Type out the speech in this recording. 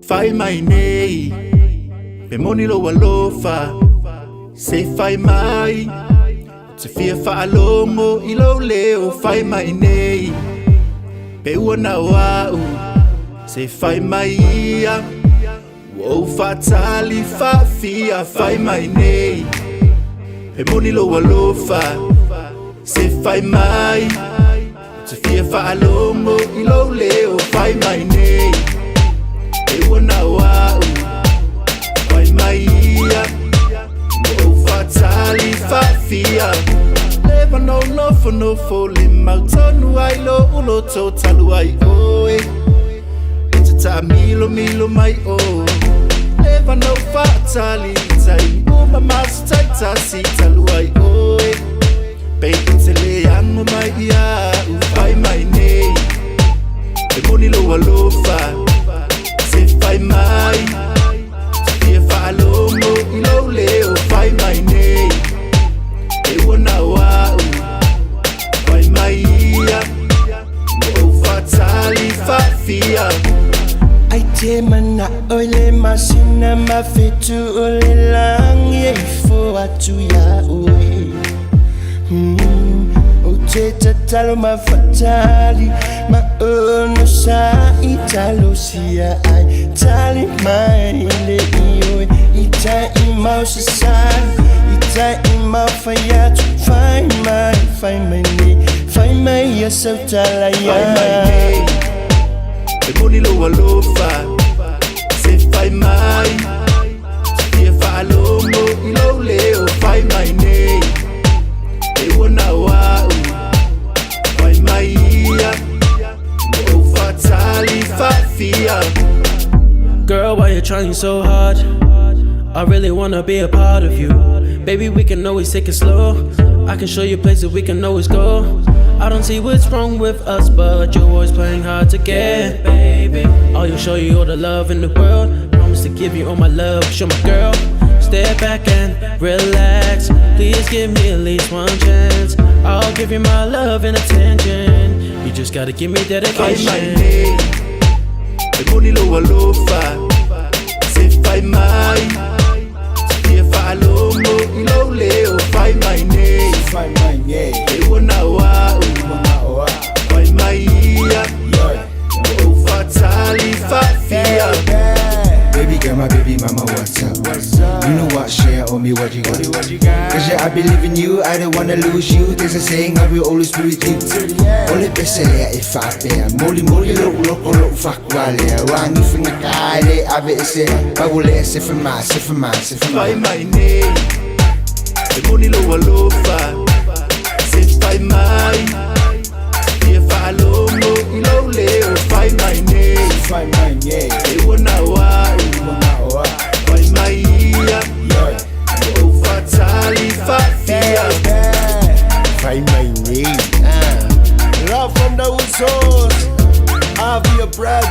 Fai mai nei Pe moni lo alofa Se fai mai Te fia whaalongo I lo leo Fai mai nei Pe ua na wau Se fai mai ia Wow fatali fia Fai mai nei Pe moni lo alofa Se fai mai Te fia whaalongo I lo leo Fai mai nei Pe ua na wau Fai mai ia Wow fatali fia Leva no nofo Lima tonu ai lo ulo to talu ai oe Tata milo mai o Leva no fatali tai Uma masu tai tasi talu ai oe Pe itele ango mai ia Fai mai nei Pe moni lo alofa Se fai mai Te fia whaalongo I lo leo Fai mai nei Pe ua na wau Fai mai ia Wow fatali fia Ai te mana oile masina mawhetu o le langi e fo atu ia ue O te tatalo mawhatali ma ono sa I talo sia ai tali mai le ioi I tai I mau se sali I tai I mau fai atu Fai mai ne Fai mai ia sau tala ia Fai mai nei Pe moni lo alofa Se fai mai Te fia whaalongo I lo leo Fai mai nei Pe ua na wau Fai mai ia Wow fatali fia Girl, why you trying so hard? I really wanna be a part of you. Baby, we can always take it slow. I can show you places we can always go. I don't see what's wrong with us, but you're always playing hard to get, baby. I'll show you all the love in the world. Promise to give you all my love, show my girl. Step back and relax. Please give me at least one chance. I'll give you my love and attention. You just gotta give me dedication. Fai mai nei Pe moni lo alofa Se fai mai Te fia whaalongo I lo leo Fai mai nei Fai mai ne Pe ua na wau Fai mai ia Wow fatali fia Baby girl, my baby mama, what's up? You know what, share on me what you got. Cause yeah, I believe in you, I don't wanna lose you. There's a saying, I will always be with you. Ole pesele if I bear. Moli look, fuck wale. Wangi finga kale, abe ese. Bagule se for my. Fai mai nei Pe moni lo alofa Se fai mai Te fia whaalongo I lo leo Fai mai nei Fai mai ne Pe ua na wau Fai mai ia Wow fatali fia Fai mai ne Love from the Usos Avia Brazil